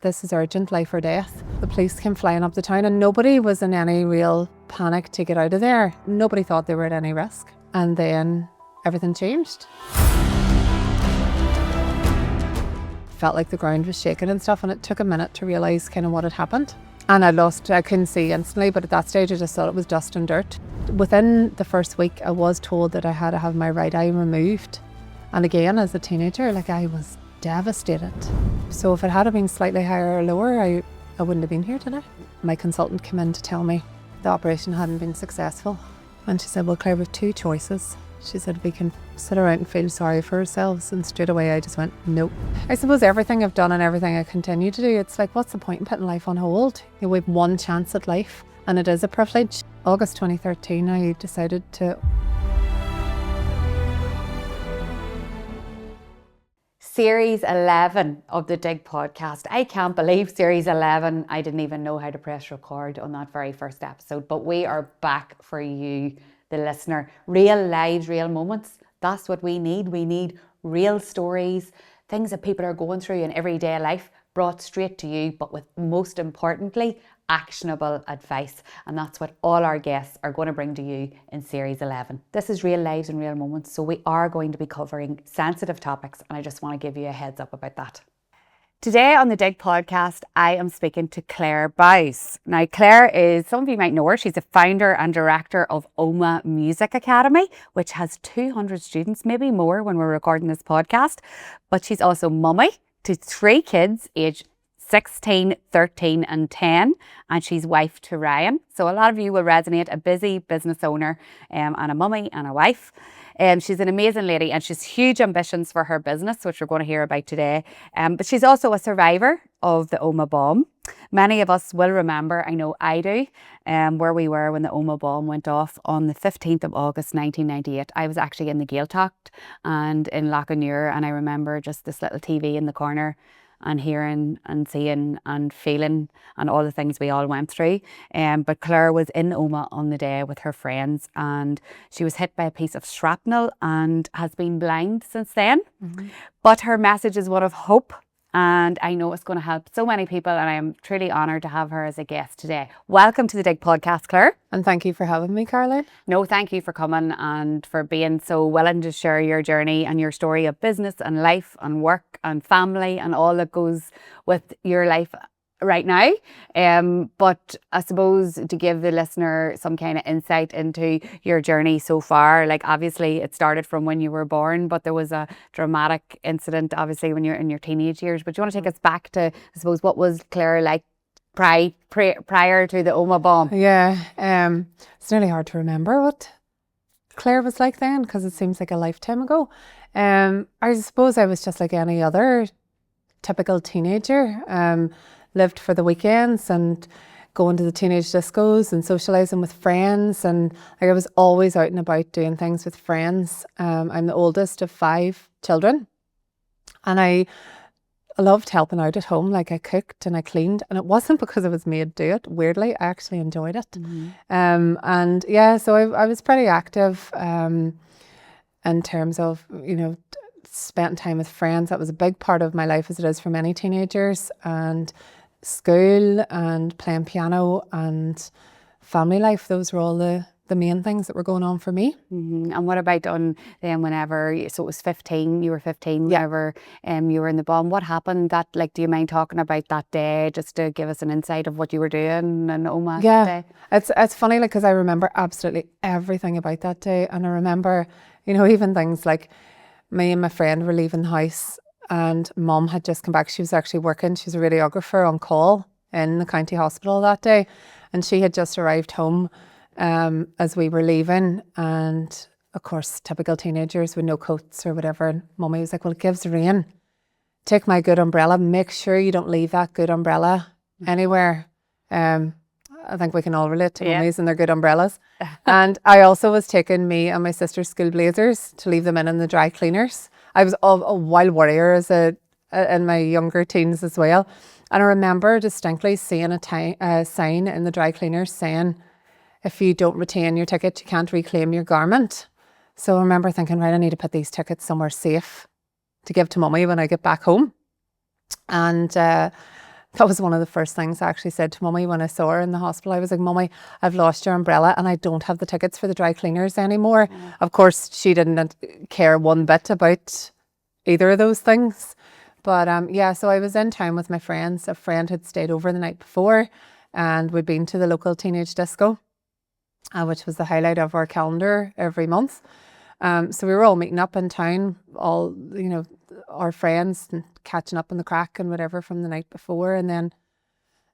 this is urgent, life or death. The police came flying up the town and nobody was in any real panic to get out of there. Nobody thought they were at any risk. And then everything changed. Felt like the ground was shaking and stuff, and it took a minute to realise kind of what had happened. And I couldn't see instantly, but at that stage I just thought it was dust and dirt. Within the first week I was told that I had to have my right eye removed. And again, as a teenager, I was devastated. So if it had been slightly higher or lower, I wouldn't have been here today. My consultant came in to tell me the operation hadn't been successful. And she said, well, Claire, we have two choices. She said, we can sit around and feel sorry for ourselves. And straight away I just went, nope. I suppose everything I've done and everything I continue to do, it's like, what's the point in putting life on hold? We have one chance at life and it is a privilege. August 2013, I decided to... Series 11 of the Dig podcast. I can't believe Series 11. I didn't even know how to press record on that very first episode, but we are back for you, the listener. Real lives, real moments. That's what we need. We need real stories, things that people are going through in everyday life, brought straight to you, but with, most importantly, actionable advice. And that's what all our guests are going to bring to you in Series 11. This is real lives and real moments, so we are going to be covering sensitive topics, and I just want to give you a heads up about that. Today on the Dig podcast, I am speaking to Claire Bowes. Now, Claire is, some of you might know her, she's a founder and director of Omagh Music Academy, which has 200 students, maybe more when we're recording this podcast. But she's also mummy to 3 kids, aged 16, 13 and 10, and she's wife to Ryan. So a lot of you will resonate, a busy business owner and a mummy and a wife. She's an amazing lady and she's huge ambitions for her business, which we're going to hear about today. But she's also a survivor of the Omagh bomb. Many of us will remember, I know I do, where we were when the Omagh bomb went off on the 15th of August 1998. I was actually in the Gaeltacht and in Loughnure, and I remember just this little TV in the corner and hearing and seeing and feeling and all the things we all went through. But Claire was in Omagh on the day with her friends, and she was hit by a piece of shrapnel and has been blind since then. Mm-hmm. But her message is one of hope, and I know it's going to help so many people, and I am truly honoured to have her as a guest today. Welcome to the Dig podcast, Claire. And thank you for having me, Caroline. No, thank you for coming and for being so willing to share your journey and your story of business and life and work and family and all that goes with your life right now. But I suppose to give the listener some kind of insight into your journey so far, obviously it started from when you were born, but there was a dramatic incident obviously when you're in your teenage years. But do you want to take us back to, I suppose, what was Claire like prior to the Omagh bomb? Yeah, it's really hard to remember what Claire was like then, because it seems like a lifetime ago. I suppose I was just like any other typical teenager. Lived for the weekends and going to the teenage discos and socialising with friends, and I was always out and about doing things with friends. I'm the oldest of 5 children, and I loved helping out at home. I cooked and I cleaned, and it wasn't because I was made to do it. Weirdly, I actually enjoyed it. Mm-hmm. And yeah, so I was pretty active in terms of, spent time with friends. That was a big part of my life, as it is for many teenagers, and school and playing piano and family life. Those were all the main things that were going on for me. Mm-hmm. And what about then whenever, so it was 15, you were 15, yeah. Whenever you were in the bomb, what happened that, do you mind talking about that day, just to give us an insight of what you were doing in Omagh day? It's funny, because I remember absolutely everything about that day. And I remember, even things like me and my friend were leaving the house, and Mum had just come back. She was actually working. She was a radiographer on call in the county hospital that day. And she had just arrived home as we were leaving. And of course, typical teenagers with no coats or whatever. And Mummy was like, well, it gives rain. Take my good umbrella. Make sure you don't leave that good umbrella anywhere. I think we can all relate to mummies and their good umbrellas. And I also was taking me and my sister's school blazers to leave them in the dry cleaners. I was a wild warrior in my younger teens as well. And I remember distinctly seeing a sign in the dry cleaners saying, if you don't retain your ticket, you can't reclaim your garment. So I remember thinking, right, I need to put these tickets somewhere safe to give to Mummy when I get back home. And that was one of the first things I actually said to Mummy when I saw her in the hospital. I was like, Mummy, I've lost your umbrella and I don't have the tickets for the dry cleaners anymore. Of course, she didn't care one bit about either of those things. But yeah, so I was in town with my friends. A friend had stayed over the night before and we'd been to the local teenage disco, which was the highlight of our calendar every month. So we were all meeting up in town, all, our friends, and catching up on the crack and whatever from the night before. And then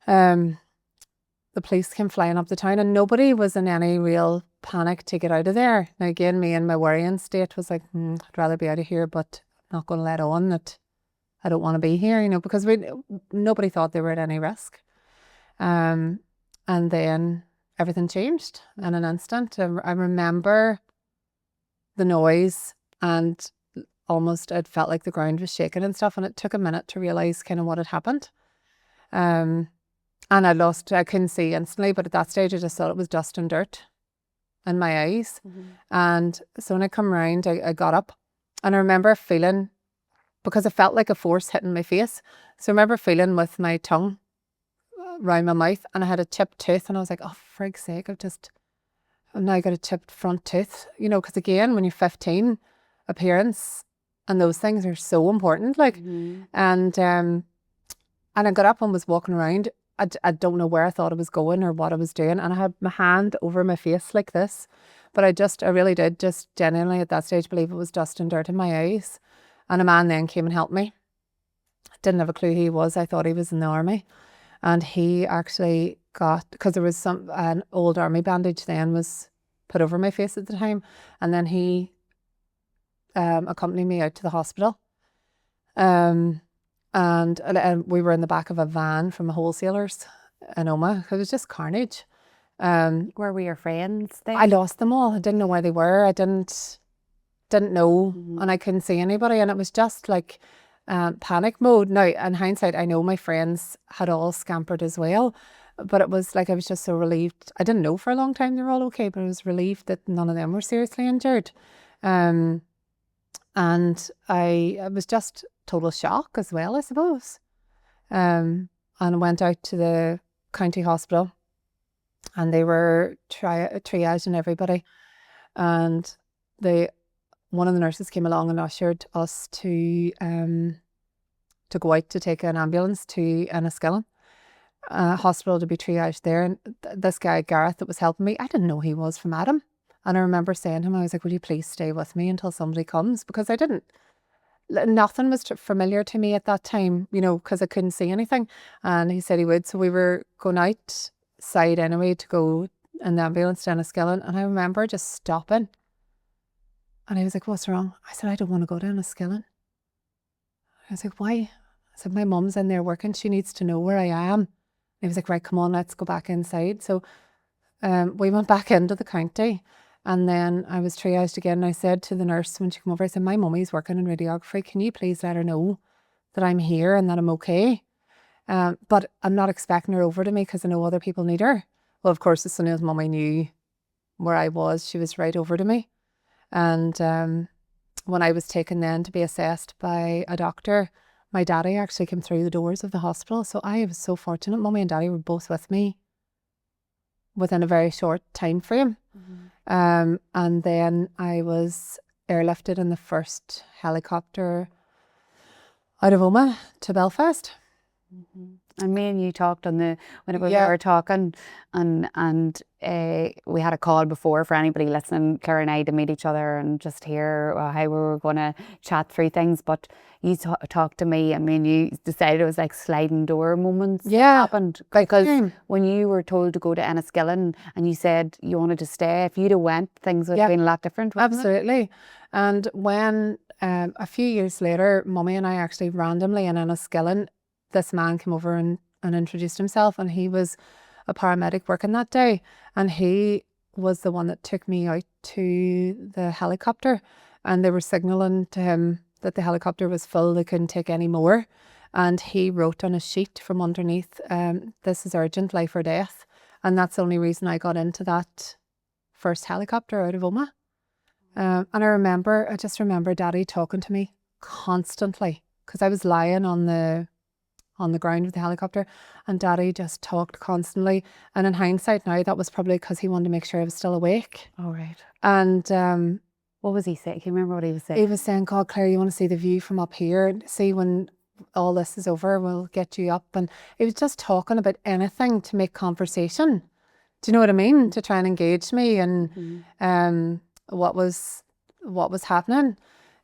the police came flying up the town and nobody was in any real panic to get out of there. Now again, me in my worrying state was like, I'd rather be out of here, but I'm not going to let on that I don't want to be here, because nobody thought they were at any risk. And then everything changed in an instant. I remember the noise and almost it felt like the ground was shaking and stuff, and it took a minute to realise kind of what had happened. And I couldn't see instantly, but at that stage I just thought it was dust and dirt in my eyes. And so when I come around, I got up and I remember feeling, because it felt like a force hitting my face. So I remember feeling with my tongue around my mouth and I had a chipped tooth and I was like, oh, for God's sake, I've now got a chipped front tooth, because again, when you're 15, appearance and those things are so important. And I got up and was walking around. I don't know where I thought I was going or what I was doing. And I had my hand over my face like this. But I really did just genuinely at that stage believe it was dust and dirt in my eyes. And a man then came and helped me. Didn't have a clue who he was. I thought he was in the army. And he actually because there was an old army bandage then was put over my face at the time. And then he accompanied me out to the hospital. And we were in the back of a van from a wholesalers in Omagh. It was just carnage. Where were your friends then? I lost them all. I didn't know where they were. I didn't know, and I couldn't see anybody, and it was just like panic mode. Now, in hindsight, I know my friends had all scampered as well, but it was like I was just so relieved. I didn't know for a long time they were all okay, but I was relieved that none of them were seriously injured. And it was just total shock as well, I suppose. And I went out to the county hospital and they were triaging everybody, and one of the nurses came along and ushered us to go out to take an ambulance to Enniskillen hospital to be triaged there. And this guy Gareth that was helping me, I didn't know he was from Adam. And I remember saying to him, I was like, will you please stay with me until somebody comes? Because nothing was familiar to me at that time, because I couldn't see anything. And he said he would. So we were going outside anyway to go in the ambulance to Enniskillen. And I remember just stopping. And I was like, what's wrong? I said, I don't want to go to Enniskillen. I was like, why? I said, my mum's in there working. She needs to know where I am. And he was like, right, come on, let's go back inside. So we went back into the county. And then I was triaged again. And I said to the nurse when she came over, I said, my mummy's working in radiography. Can you please let her know that I'm here and that I'm okay? But I'm not expecting her over to me because I know other people need her. Well, of course, as soon as mummy knew where I was, she was right over to me. And when I was taken then to be assessed by a doctor, my daddy actually came through the doors of the hospital. So I was so fortunate. Mummy and daddy were both with me within a very short time frame. And then I was airlifted in the first helicopter out of Omagh to Belfast. And me and you talked whenever we were talking, and we had a call before for anybody listening, Claire and I, to meet each other and just hear how we were going to chat through things. But you talked to me, and me and you decided it was like sliding door moments happened. Because when you were told to go to Enniskillen and you said you wanted to stay, if you'd have went, things would have been a lot different, wouldn't Absolutely. And when a few years later, Mummy and I actually randomly in Enniskillen, this man came over and introduced himself, and he was a paramedic working that day, and he was the one that took me out to the helicopter, and they were signalling to him that the helicopter was full, they couldn't take any more, and he wrote on a sheet from underneath, this is urgent, life or death. And that's the only reason I got into that first helicopter out of Omagh. And I just remember Daddy talking to me constantly, because I was lying on the on the ground with the helicopter, and Daddy just talked constantly. And in hindsight now, that was probably because he wanted to make sure I was still awake. Oh, right. And what was he saying? Can you remember what he was saying? He was saying, God, Claire, you want to see the view from up here? See, when all this is over, we'll get you up. And he was just talking about anything to make conversation. Do you know what I mean? To try and engage me and what was happening.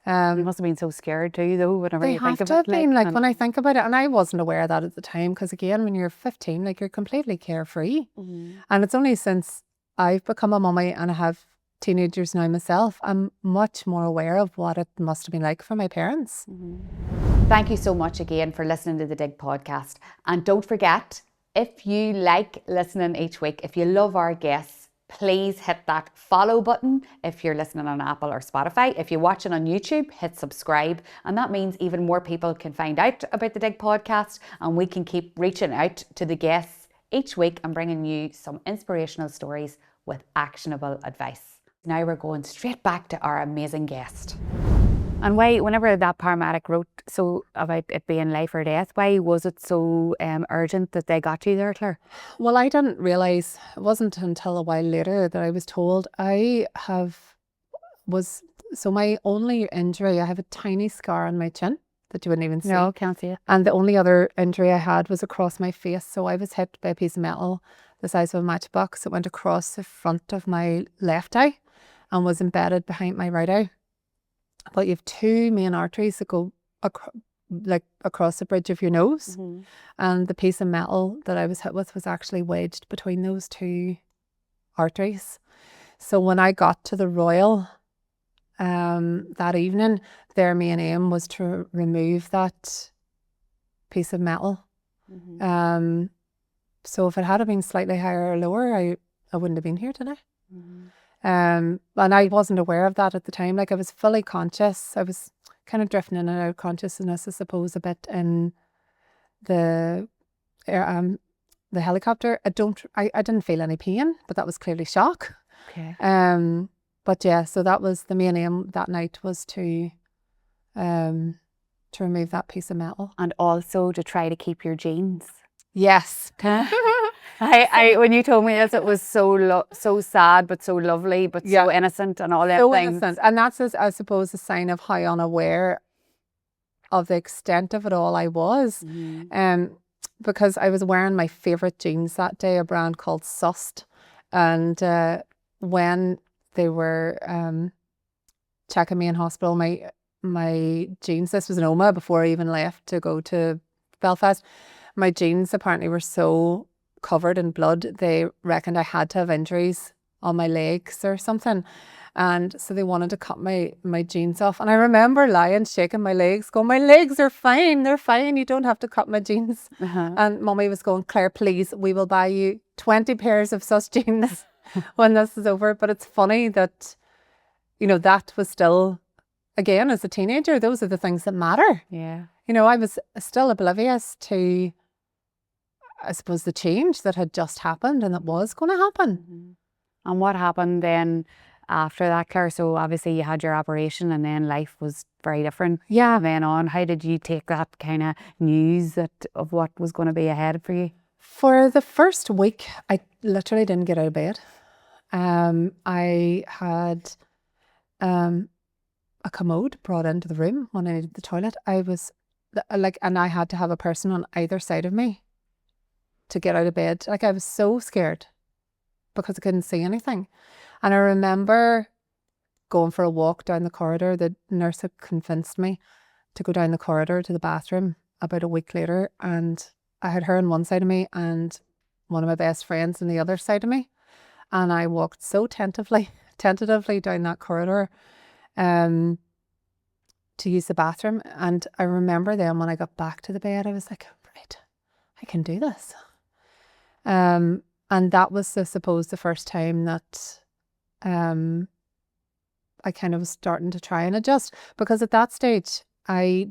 You must have been so scared too, though, whenever They you have think to of have it. been, like when I think about it, and I wasn't aware of that at the time, because again, when you're 15, like you're completely carefree. And it's only since I've become a mummy and I have teenagers now myself, I'm much more aware of what it must have been like for my parents. Thank you so much again for listening to the Dig podcast. And don't forget, if you like listening each week, if you love our guests, please hit that follow button if you're listening on Apple or Spotify. If you're watching on YouTube, hit subscribe. And that means even more people can find out about the Dig podcast, and we can keep reaching out to the guests each week and bringing you some inspirational stories with actionable advice. Now we're going straight back to our amazing guest. And why, whenever that paramedic wrote about it being life or death, why was it so urgent that they got you there, Claire? Well, I didn't realise, it wasn't until a while later that I was told so my only injury, I have a tiny scar on my chin that you wouldn't even see. No, can't see it. And the only other injury I had was across my face. So I was hit by a piece of metal the size of a matchbox. It went across the front of my left eye and was embedded behind my right eye. But you have two main arteries that go across the bridge of your nose. And the piece of metal that I was hit with was actually wedged between those two arteries. So when I got to the Royal that evening, their main aim was to remove that piece of metal. So if it had been slightly higher or lower, I wouldn't have been here today. And I wasn't aware of that at the time. Like, I was fully conscious. I was kind of drifting in and out of consciousness, I suppose, a bit in the helicopter. I didn't feel any pain, but that was clearly shock. Okay. But yeah, so that was the main aim that night, was to remove that piece of metal. And also to try to keep your jeans. Yes. I when you told me this, it was so sad, but so lovely, but so innocent and all that So things. innocent. And that's, I suppose, a sign of how unaware of the extent of it all I was. Because I was wearing my favourite jeans that day, a brand called Sust. And when they were checking me in hospital, my jeans, this was in Omagh before I even left to go to Belfast, my jeans apparently were so covered in blood, they reckoned I had to have injuries on my legs or something. And so they wanted to cut my jeans off. And I remember lying, shaking my legs, going, my legs are fine, they're fine, you don't have to cut my jeans. And Mummy was going, Claire, please, we will buy you 20 pairs of such jeans when this is over. But it's funny that, you know, that was still, again, as a teenager, those are the things that matter. Yeah. You know, I was still oblivious to, I suppose, the change that had just happened and that was going to happen. And what happened then after that, Claire? So obviously you had your operation and then life was very different. Yeah. Then on, how did you take that kind of news of what was going to be ahead for you? For the first week, I literally didn't get out of bed. I had a commode brought into the room when I needed the toilet. I was like, and I had to have a person on either side of me to get out of bed. Like, I was so scared because I couldn't see anything. And I remember going for a walk down the corridor. The nurse had convinced me to go down the corridor to the bathroom about a week later, and I had her on one side of me and one of my best friends on the other side of me. And I walked so tentatively down that corridor to use the bathroom. And I remember then when I got back to the bed, I was like, right, I can do this. And that was, I suppose, the first time that I kind of was starting to try and adjust, because at that stage I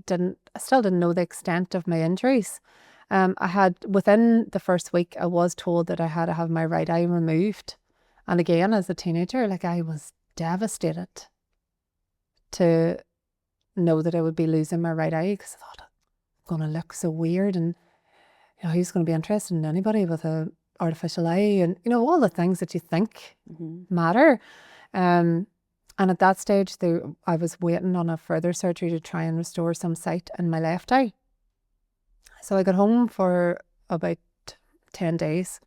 still didn't know the extent of my injuries. I had, within the first week, I was told that I had to have my right eye removed. And again, as a teenager, like, I was devastated to know that I would be losing my right eye, because I thought, I'm going to look so weird. And who's going to be interested in anybody with a artificial eye, and all the things that you think matter. And at that stage, I was waiting on a further surgery to try and restore some sight in my left eye. So I got home for about 10 days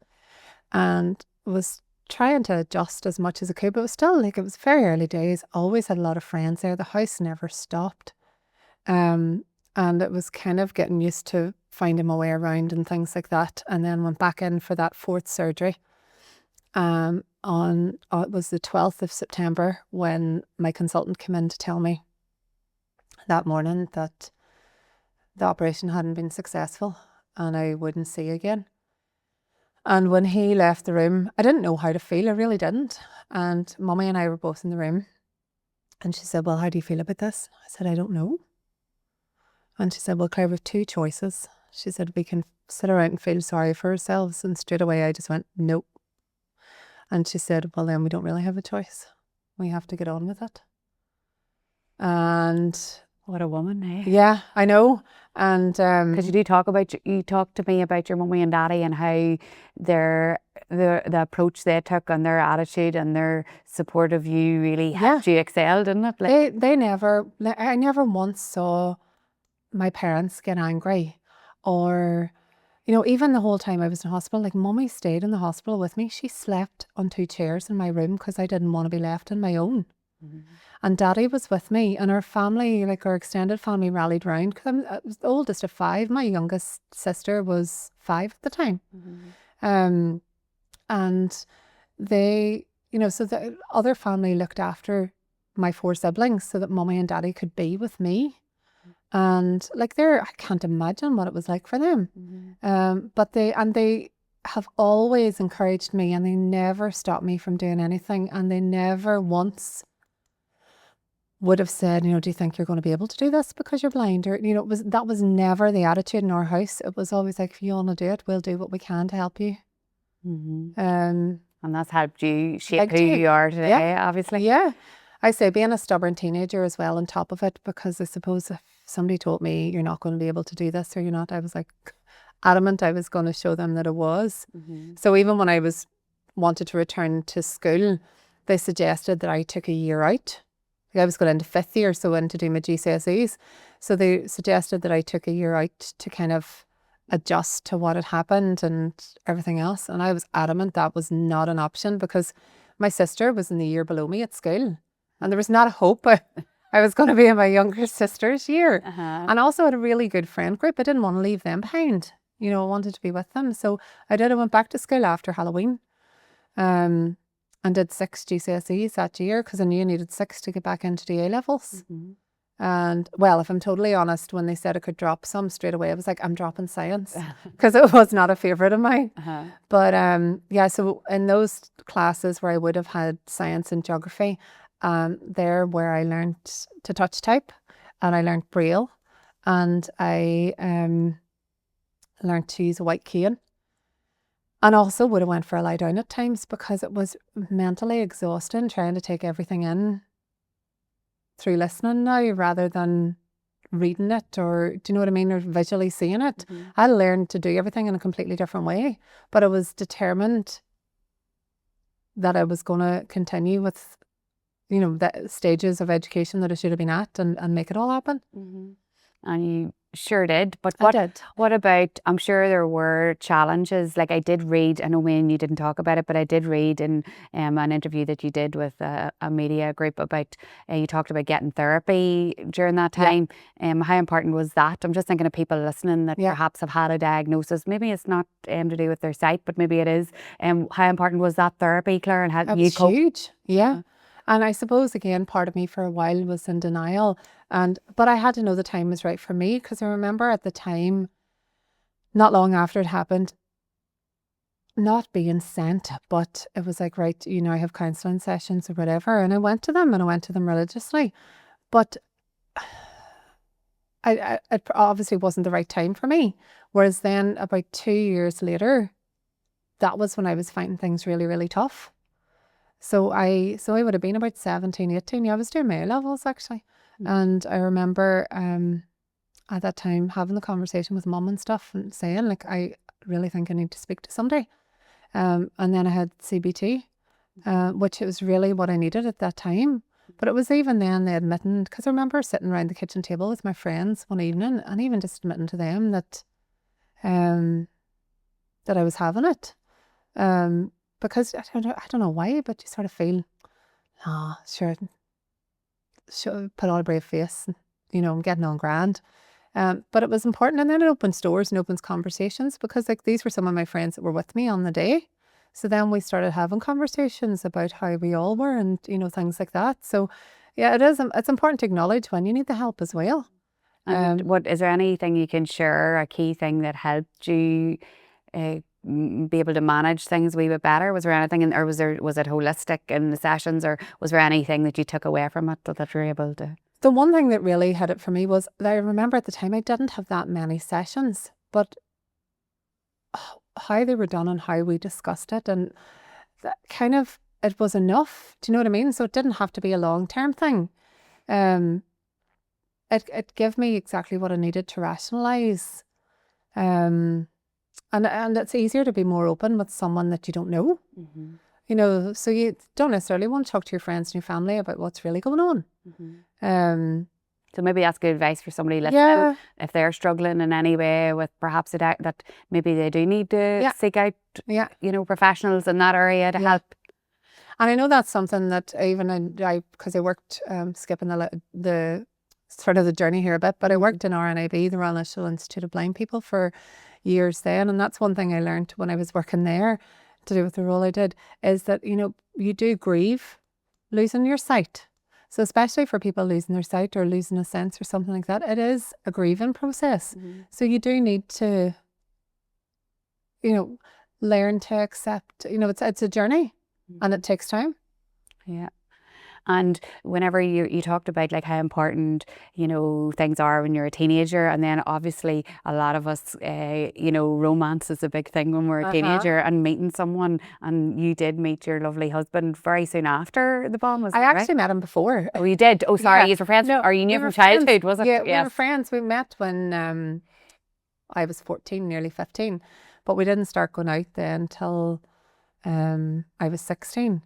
and was trying to adjust as much as I could, but it was still it was very early days. Always had a lot of friends there. The house never stopped. And it was kind of getting used to finding my way around and things like that. And then went back in for that fourth surgery. It was the 12th of September when my consultant came in to tell me that morning that the operation hadn't been successful and I wouldn't see again. And when he left the room, I didn't know how to feel. I really didn't. And Mummy and I were both in the room. And she said, well, how do you feel about this? I said, I don't know. And she said, well, Claire, we have two choices. She said, we can sit around and feel sorry for ourselves. And straight away I just went, nope. And she said, well, then we don't really have a choice. We have to get on with it. And what a woman, eh? Yeah, I know. And because you talk to me about your mummy and daddy and how the approach they took and their attitude and their support of you really helped you excel, didn't it? I never once saw my parents get angry, or even the whole time I was in hospital, like Mummy stayed in the hospital with me. She slept on 2 chairs in my room because I didn't want to be left on my own. And Daddy was with me, and our family, like our extended family, rallied round because I was the oldest of 5. My youngest sister was 5 at the time. And they, so the other family looked after my 4 siblings so that Mummy and Daddy could be with me. And like I can't imagine what it was like for them. But they have always encouraged me, and they never stopped me from doing anything, and they never once would have said, do you think you're going to be able to do this because you're blind? Or, that was never the attitude in our house. It was always like, if you want to do it, we'll do what we can to help you. And that's helped you shape who you are today, obviously. Yeah. I say being a stubborn teenager as well on top of it, because I suppose if somebody told me you're not going to be able to do this or you're not, I was like adamant I was going to show them that I was. So even when I wanted to return to school, they suggested that I took a year out. I was going into 5th year, so in to do my GCSEs. So they suggested that I took a year out to kind of adjust to what had happened and everything else. And I was adamant that was not an option, because my sister was in the year below me at school, and there was not a hope I was going to be in my younger sister's year. And also had a really good friend group. I didn't want to leave them behind. I wanted to be with them. So I went back to school after Halloween. And did 6 GCSEs that year because I knew I needed 6 to get back into the A levels. And well, if I'm totally honest, when they said I could drop some straight away, I was like, I'm dropping science, because it was not a favourite of mine. But so in those classes where I would have had science and geography, there where I learned to touch type, and I learned Braille, and I learned to use a white cane. And also would have went for a lie down at times, because it was mentally exhausting trying to take everything in through listening now rather than reading it, or do you know what I mean, or visually seeing it. I learned to do everything in a completely different way, but I was determined that I was going to continue with, the stages of education that I should have been at, and make it all happen. And you sure did. But I did. What about, I'm sure there were challenges. Like I did read, I know Wayne, you didn't talk about it, but I did read in an interview that you did with a media group about, you talked about getting therapy during that time. How important was that? I'm just thinking of people listening that perhaps have had a diagnosis. Maybe it's not to do with their sight, but maybe it is. How important was that therapy, Claire, and how you cope? Huge. Yeah. And I suppose, again, part of me for a while was in denial. But I had to know the time was right for me, because I remember at the time, not long after it happened, not being sent, but it was like, right, I have counselling sessions or whatever. And I went to them, and I went to them religiously. But it obviously wasn't the right time for me. Whereas then about 2 years later, that was when I was finding things really, really tough. So I would have been about 17, 18. Yeah, I was doing my A levels actually. And I remember at that time having the conversation with mum and stuff and saying like, I really think I need to speak to somebody. And then I had CBT, which it was really what I needed at that time. But it was even then the admitting, because I remember sitting around the kitchen table with my friends one evening and even just admitting to them that that I was having it. Because I don't know why, but you sort of feel, sure, put on a brave face, and, I'm getting on grand. But it was important, and then it opens doors and opens conversations, because like these were some of my friends that were with me on the day. So then we started having conversations about how we all were, and things like that. So yeah, it's important to acknowledge when you need the help as well. And what is there anything you can share, a key thing that helped you be able to manage things a wee bit better? Was there anything, or was it holistic in the sessions, or was there anything that you took away from it that you were able to? The one thing that really hit it for me was that I remember at the time I didn't have that many sessions, but how they were done and how we discussed it, and that kind of, it was enough. Do you know what I mean? So it didn't have to be a long-term thing. It gave me exactly what I needed to rationalize. And it's easier to be more open with someone that you don't know. So you don't necessarily want to talk to your friends and your family about what's really going on. So maybe that's good advice for somebody listening, if they're struggling in any way with perhaps that maybe they do need to seek out, professionals in that area to help. And I know that's something that even because I worked, skipping the sort of the journey here a bit, but I worked in RNIB, the Royal National Institute of Blind People, for years then, and that's one thing I learned when I was working there to do with the role I did, is that you do grieve losing your sight. So especially for people losing their sight or losing a sense or something like that, it is a grieving process. So you do need to learn to accept, it's a journey, and it takes time. Yeah. And whenever you talked about like how important things are when you're a teenager, and then obviously a lot of us romance is a big thing when we're a teenager, and meeting someone, and you did meet your lovely husband very soon after the bomb, was I it right? actually met him before. Oh, you did? Oh, sorry, you were friends? No, or you knew we were from childhood, was it? Yeah, we were friends. We met when I was 14, nearly 15, but we didn't start going out then until I was 16.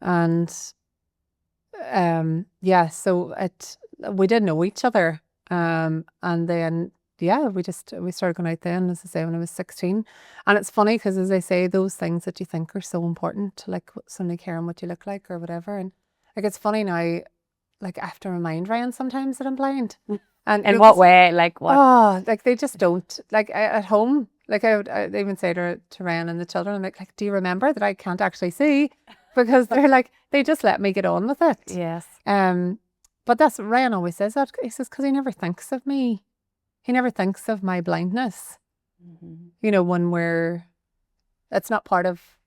And so we didn't know each other, and then we started going out then, as I say, when I was 16. And it's funny because, as I say, those things that you think are so important, like somebody caring what you look like or whatever, and like it's funny now, like I have to remind Ryan sometimes that I'm blind. And in what way? Like what? Oh, like they just don't, like at home, like I'd even say to Ryan and the children, I'm like, do you remember that I can't actually see? Because they're like, they just let me get on with it. Yes. But that's, Ryan always says that. He says, because he never thinks of me. He never thinks of my blindness. When it's not part of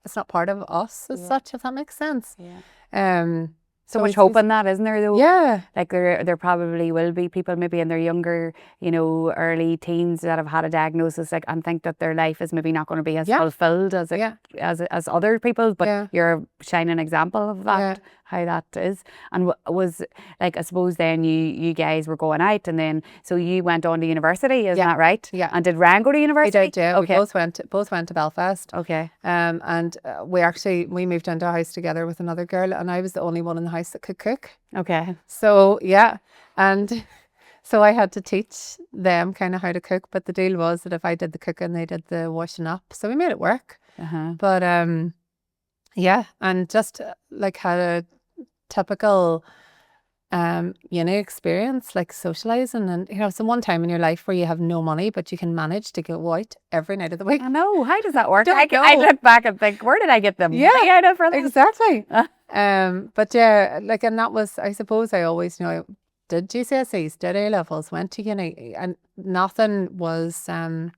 us as such, if that makes sense. Yeah. So much hope in that, isn't there, though? Yeah. Like there probably will be people maybe in their younger, early teens that have had a diagnosis, like, and think that their life is maybe not going to be as fulfilled as as other people. But you're a shining example of that, how that is. And was like, I suppose then you guys were going out, and then so you went on to university, isn't that right? Yeah. And did Ryan go to university? He did, yeah. Okay. We both went to Belfast. Okay. And we moved into a house together with another girl, and I was the only one in the house that could cook. Okay. So yeah, and so I had to teach them kind of how to cook, but the deal was that if I did the cooking, they did the washing up. So we made it work. But and just like had a typical uni experience, like socializing, and some one time in your life where you have no money but you can manage to go out every night of the week. I know, how does that work? I look back and think, where did I get them? Yeah, out of for this? Exactly. But yeah, like, and that was, I suppose I always did GCSEs, did A levels, went to uni, and nothing was I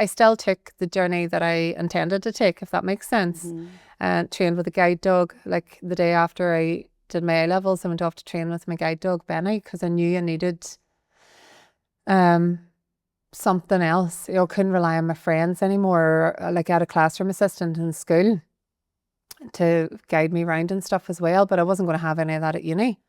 still took the journey that I intended to take, if that makes sense. And trained with a guide dog. Like the day after I did my A levels, I went off to train with my guide dog Benny, because I knew I needed something else. Couldn't rely on my friends anymore. Like I had a classroom assistant in school to guide me around and stuff as well, but I wasn't going to have any of that at uni.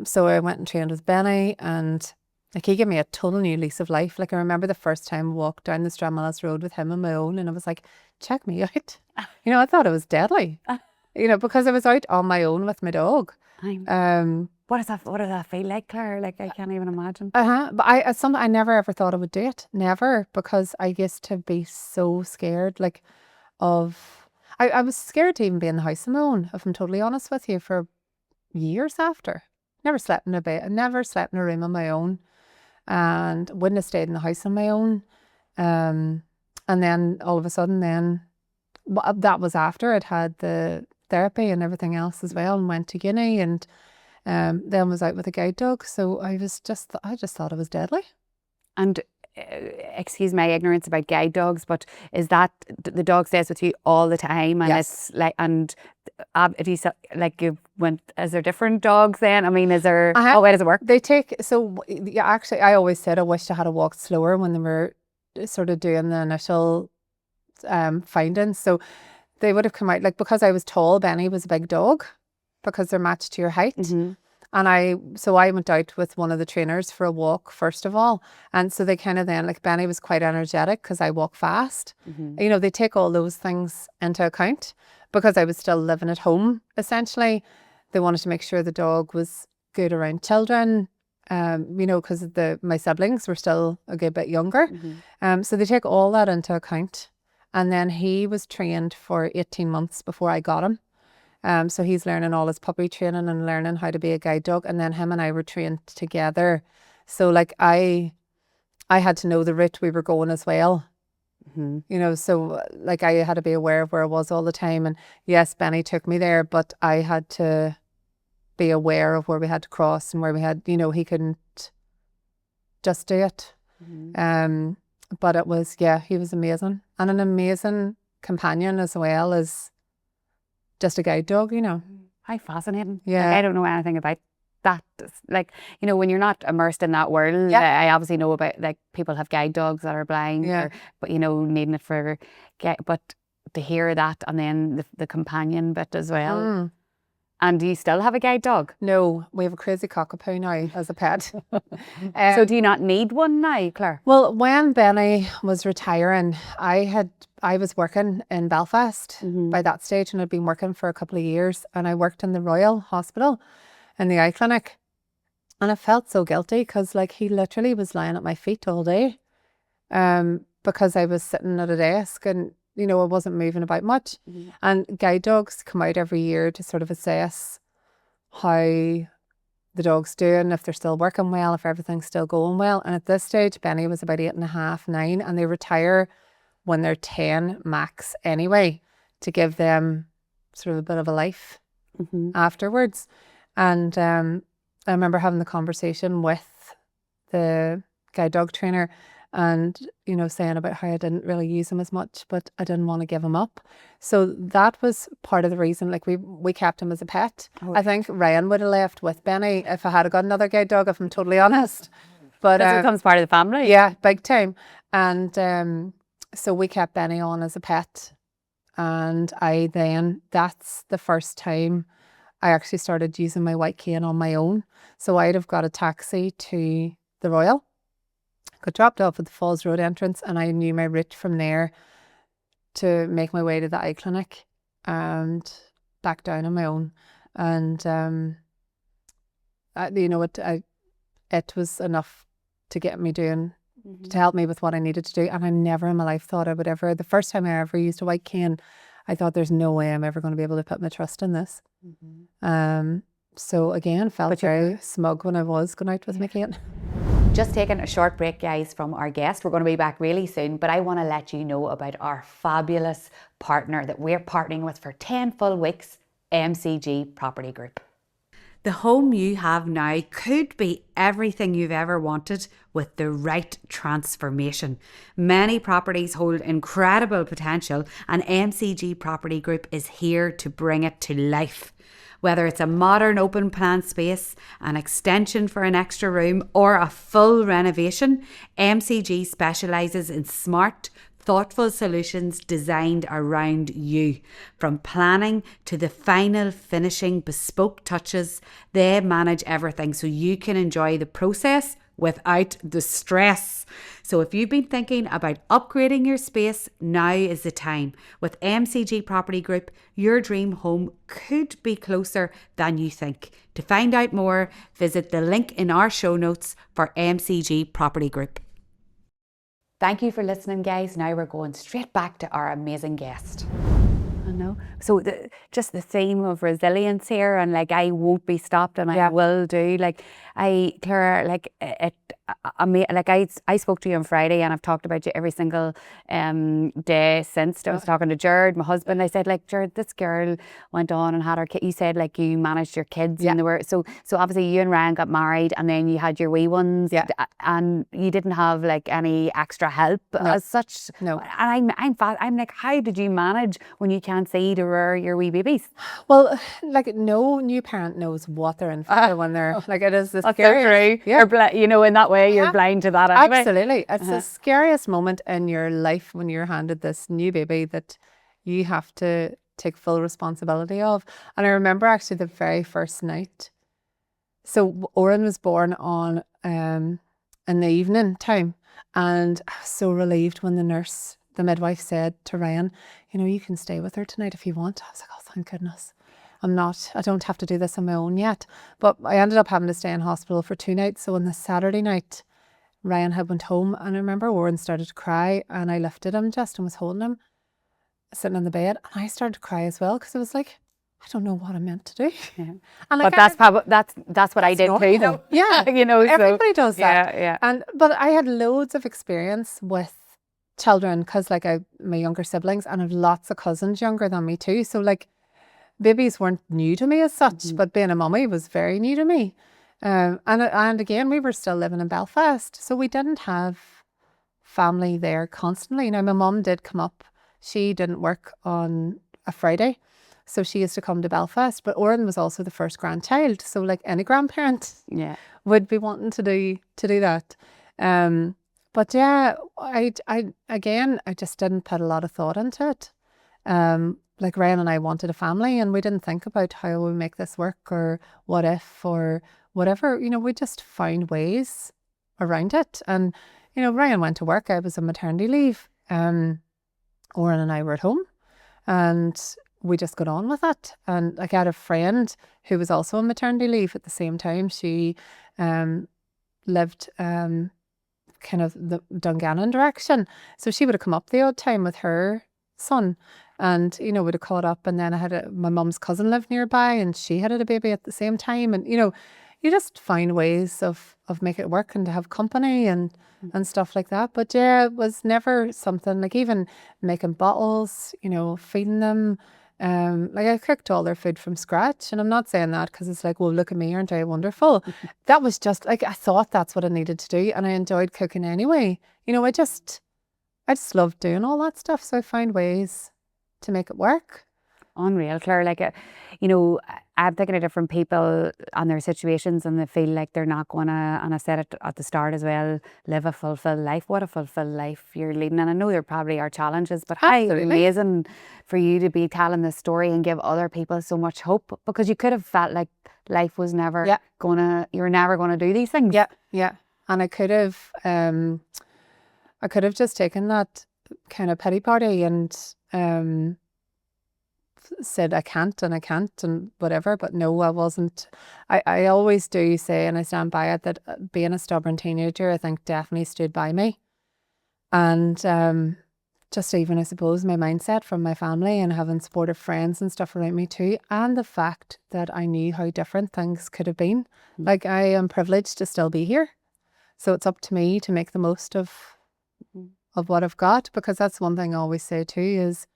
So I went and trained with Benny, and like he gave me a total new lease of life. Like I remember the first time I walked down the Stranmillis Road with him on my own, and I was like, check me out. You know, I thought it was deadly. You know, because I was out on my own with my dog. What does that feel like, Claire? Like I can't even imagine. But I never ever thought I would do it. Never, because I used to be so scared, like I was scared to even be in the house on my own, if I'm totally honest with you, for years after. Never slept in a bed. I never slept in a room on my own, and wouldn't have stayed in the house on my own. And then all of a sudden, that was after I'd had the therapy and everything else as well, and went to uni, and then was out with a guide dog. So I just thought it was deadly. And excuse my ignorance about guide dogs, but is that the dog stays with you all the time? And Yes. it's like, and if you like you went, is there different dogs then? I mean, is there? Oh, where does it work? They take, so yeah, actually, I always said I wished I had walked slower when they were sort of doing the initial findings. So they would have come out, like, because I was tall, Benny was a big dog because they're matched to your height. And I went out with one of the trainers for a walk first of all. And so they kind of then, like, Benny was quite energetic because I walk fast. You know, they take all those things into account because I was still living at home, essentially. They wanted to make sure the dog was good around children, you know, because my siblings were still a good bit younger. So they take all that into account. And then he was trained for 18 months before I got him. So he's learning all his puppy training and learning how to be a guide dog. And then him and I were trained together. So like I had to know the route we were going as well. You know, so like I had to be aware of where I was all the time. And yes, Benny took me there, but I had to be aware of where we had to cross and where we had, you know, he couldn't just do it. But it was, yeah, he was amazing, and an amazing companion as well as just a guide dog, you know. How fascinating. Yeah. Like, I don't know anything about that. Like, you know, when you're not immersed in that world, I obviously know about, like, people have guide dogs that are blind, but, you know, needing it for, but to hear that, and then the companion bit as well. And do you still have a guide dog? No, we have a crazy cockapoo now as a pet. So do you not need one now, Claire? Well, when Benny was retiring, I was working in Belfast by that stage, and I'd been working for a couple of years, and I worked in the Royal Hospital in the eye clinic, and I felt so guilty because, like, he literally was lying at my feet all day, because I was sitting at a desk and, you know, I wasn't moving about much. And guide dogs come out every year to sort of assess how the dog's doing, if they're still working well, if everything's still going well. And at this stage, Benny was about 8.5, 9, and they retire when they're 10 max anyway, to give them sort of a bit of a life afterwards. And I remember having the conversation with the guide dog trainer, and, you know, saying about how I didn't really use him as much, but I didn't want to give him up. So that was part of the reason, like, we kept him as a pet. I think Ryan would have left with Benny if I had got another guide dog, if I'm totally honest. But it becomes part of the family. Yeah, big time. And so we kept Benny on as a pet. And that's the first time I actually started using my white cane on my own. So I'd have got a taxi to the Royal, got dropped off at the Falls Road entrance, and I knew my route from there to make my way to the eye clinic and back down on my own. And you know, it was enough to get me doing, to help me with what I needed to do. And I never in my life thought I would ever, the first time I ever used a white cane, I thought there's no way I'm ever going to be able to put my trust in this. So again, felt very smug when I was going out with my cane. Just taking a short break, guys, from our guest. We're going to be back really soon, but I want to let you know about our fabulous partner that we're partnering with for 10 full weeks, MCG Property Group. The home you have now could be everything you've ever wanted with the right transformation. Many properties hold incredible potential, and MCG Property Group is here to bring it to life. Whether it's a modern open plan space, an extension for an extra room, or a full renovation, MCG specialises in smart, Thoughtful solutions designed around you. From planning to the final finishing bespoke touches, they manage everything so you can enjoy the process without the stress. So if you've been thinking about upgrading your space, now is the time. With MCG Property Group, your dream home could be closer than you think. To find out more, visit the link in our show notes for MCG Property Group. Thank you for listening, guys. Now we're going straight back to our amazing guest. I know. So just the theme of resilience here, and like I won't be stopped, and I will do. Like Claire, like I spoke to you on Friday, and I've talked about you every single day since. I was talking to Jared, my husband. I said, like, Jared, this girl went on and had her kid. You said like you managed your kids, and they were so obviously you and Ryan got married, and then you had your wee ones, and you didn't have like any extra help as such. No, and I'm like, how did you manage when you can't see to rear your wee babies? Well, like no new parent knows what they're in for when they're like, it is the scariest. You know, in that way, you're blind to that anyway. Absolutely. It's the scariest moment in your life when you're handed this new baby that you have to take full responsibility of. And I remember actually the very first night. So Oren was born on in the evening time, and I was so relieved when the midwife said to Ryan, you know, you can stay with her tonight if you want. I was like, oh, thank goodness. I don't have to do this on my own yet. But I ended up having to stay in hospital for 2 nights. So on the Saturday night, Ryan had went home, and I remember Oren started to cry, and I lifted him just and was holding him, sitting on the bed, and I started to cry as well, because it was like, I don't know what I'm meant to do. Yeah. And like, but that's what I did too, though. Yeah, you know, everybody does that. Yeah. But I had loads of experience with children, because like my younger siblings, and I have lots of cousins younger than me too. So like babies weren't new to me as such, but being a mummy was very new to me. And again, we were still living in Belfast, so we didn't have family there constantly. Now my mum did come up. She didn't work on a Friday, so she used to come to Belfast. But Oren was also the first grandchild, so like any grandparent would be wanting to do that. But yeah, I just didn't put a lot of thought into it. Like Ryan and I wanted a family, and we didn't think about how we make this work or what if or whatever. You know, we just found ways around it. And you know, Ryan went to work. I was on maternity leave. Oren and I were at home, and we just got on with it. And like I had a friend who was also on maternity leave at the same time. She lived kind of the Dungannon direction, so she would have come up the odd time with her son, and you know, would have caught up. And then I had my mum's cousin lived nearby, and she had a baby at the same time, and you know, you just find ways of making it work and to have company and stuff like that. But yeah, it was never something like even making bottles, you know, feeding them. Like I cooked all their food from scratch, and I'm not saying that because it's like, well, look at me, aren't I wonderful? That was just like, I thought that's what I needed to do, and I enjoyed cooking anyway. You know, I just loved doing all that stuff, so I found ways to make it work. Unreal, Claire. Like, you know, I'm thinking of different people and their situations, and they feel like they're not going to, and I said it at the start as well, live a fulfilled life. What a fulfilled life you're leading. And I know there probably are challenges, but how amazing for you to be telling this story and give other people so much hope, because you could have felt like life was never you were never going to do these things. Yeah. And I could have just taken that kind of pity party and said I can't and whatever. But no, I wasn't. I always do say, and I stand by it, that being a stubborn teenager, I think definitely stood by me. And just even, I suppose, my mindset from my family and having supportive friends and stuff around me too, and the fact that I knew how different things could have been. Like, I am privileged to still be here, so it's up to me to make the most of what I've got, because that's one thing I always say too is,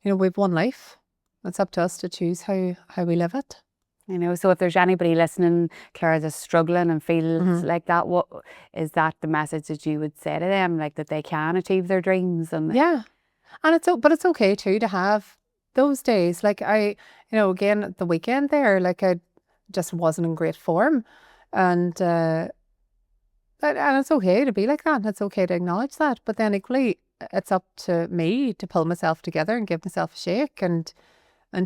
you know, we've one life. It's up to us to choose how we live it. You know, so if there's anybody listening, Claire, that's struggling and feels like that, what is that the message that you would say to them, like that they can achieve their dreams? And and it's okay too to have those days. Like you know, again at the weekend there, like I just wasn't in great form, and it's okay to be like that. It's okay to acknowledge that. But then equally, it's up to me to pull myself together and give myself a shake and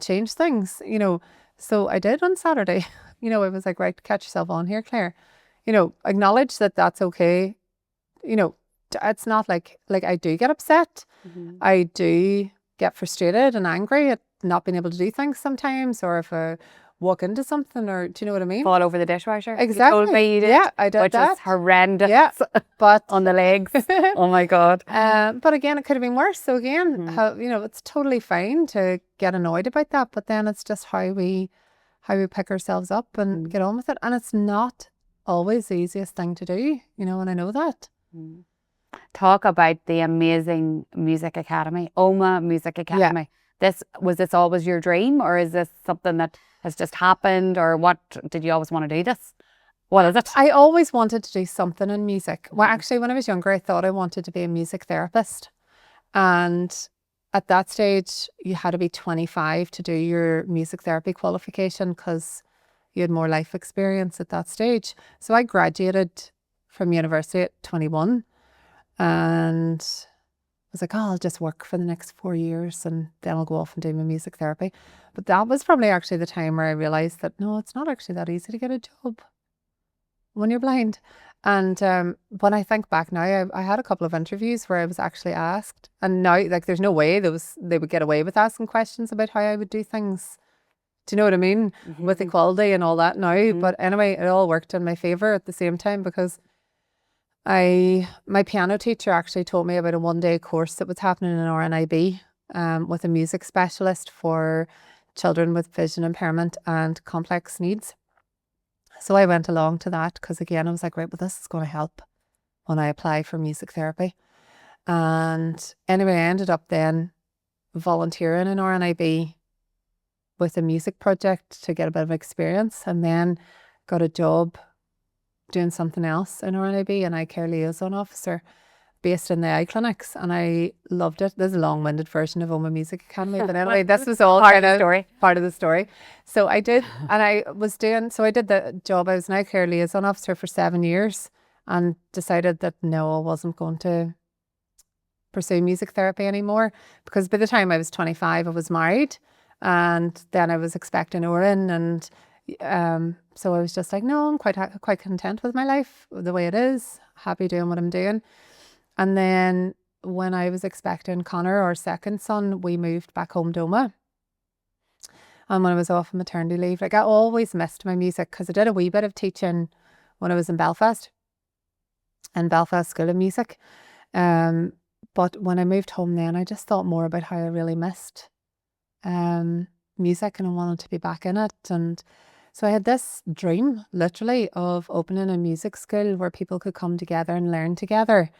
change things, you know. So I did on Saturday. You know, it was like, right, catch yourself on here, Claire. You know, acknowledge that that's okay. You know, it's not like I do get upset. I do get frustrated and angry at not being able to do things sometimes, or if I walk into something, or do you know what I mean? Fall over the dishwasher. Exactly. You told me you did. Yeah, I did which that. is horrendous. Yeah, but on the legs. Oh my God. but again, it could have been worse. So again, how, you know, it's totally fine to get annoyed about that, but then it's just how we pick ourselves up and get on with it. And it's not always the easiest thing to do, you know, and I know that. Talk about the amazing music academy, Omagh Music Academy. Was this always your dream, or is this something that has just happened, or what? Did you always want to do this? What is it? I always wanted to do something in music. Well, actually, when I was younger, I thought I wanted to be a music therapist. And at that stage, you had to be 25 to do your music therapy qualification because you had more life experience at that stage. So I graduated from university at 21 and was like, oh, I'll just work for the next 4 years and then I'll go off and do my music therapy. But that was probably actually the time where I realized that no, it's not actually that easy to get a job when you're blind. And when I think back now, I had a couple of interviews where I was actually asked, and now like there's no way they would get away with asking questions about how I would do things. Do you know what I mean? With equality and all that now. But anyway, it all worked in my favor at the same time, because my piano teacher actually told me about a 1-day course that was happening in RNIB with a music specialist for children with vision impairment and complex needs. So I went along to that because again, I was like, right, well, this is going to help when I apply for music therapy. And anyway, I ended up then volunteering in RNIB with a music project to get a bit of experience, and then got a job doing something else in RNIB, an eye care liaison officer based in the eye clinics, and I loved it. There's a long-winded version of Omagh Music Academy, but anyway, this was all part of the story. So I did, and I did the job. I was an eye care liaison officer for 7 years and decided that no, I wasn't going to pursue music therapy anymore, because by the time I was 25, I was married, and then I was expecting Oren, and so I was just like, no, I'm quite content with my life the way it is, happy doing what I'm doing. And then when I was expecting Connor, our second son, we moved back home to Omagh. And when I was off on maternity leave, like I always missed my music, because I did a wee bit of teaching when I was in Belfast School of Music. But when I moved home then, I just thought more about how I really missed music, and I wanted to be back in it. And so I had this dream, literally, of opening a music school where people could come together and learn together.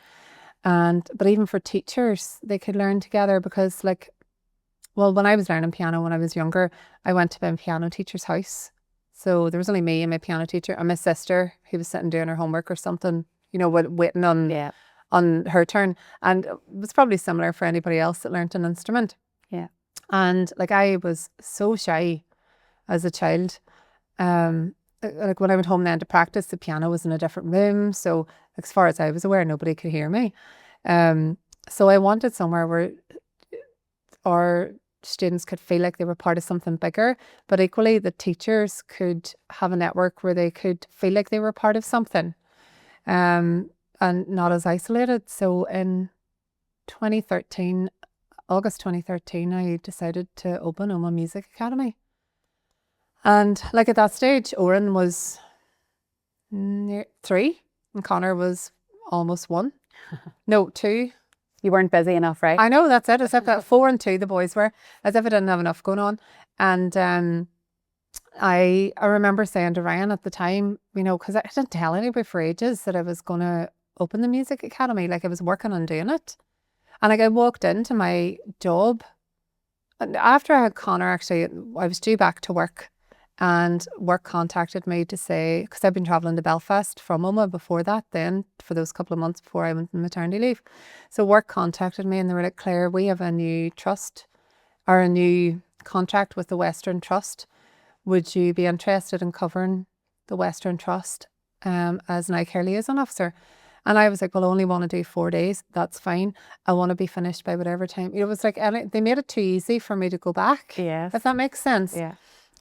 But even for teachers, they could learn together, because when I was learning piano when I was younger, I went to my piano teacher's house. So there was only me and my piano teacher and my sister, who was sitting doing her homework or something, you know, waiting on her turn. And it was probably similar for anybody else that learnt an instrument. Yeah. And I was so shy as a child. When I went home then to practice, the piano was in a different room. So as far as I was aware, nobody could hear me. So I wanted somewhere where our students could feel like they were part of something bigger, but equally the teachers could have a network where they could feel like they were part of something, and not as isolated. So in 2013, August 2013, I decided to open Omagh Music Academy. And at that stage, Oren was 3 and Connor was almost 1. No, 2. You weren't busy enough, right? I know, that's it. As if at 4 and 2, the boys were, as if I didn't have enough going on. And I remember saying to Ryan at the time, you know, because I didn't tell anybody for ages that I was going to open the music academy. I was working on doing it. And I walked into my job, and after I had Connor, actually, I was due back to work, and work contacted me to say, because I've been travelling to Belfast from Omagh before that, then for those couple of months before I went on maternity leave. So work contacted me and they were like, Claire, we have a new trust, or a new contract with the Western Trust. Would you be interested in covering the Western Trust as an eye care liaison officer? And I was like, well, I only want to do 4 days. That's fine. I want to be finished by whatever time. It was like, and they made it too easy for me to go back. Yes. If that makes sense. Yeah.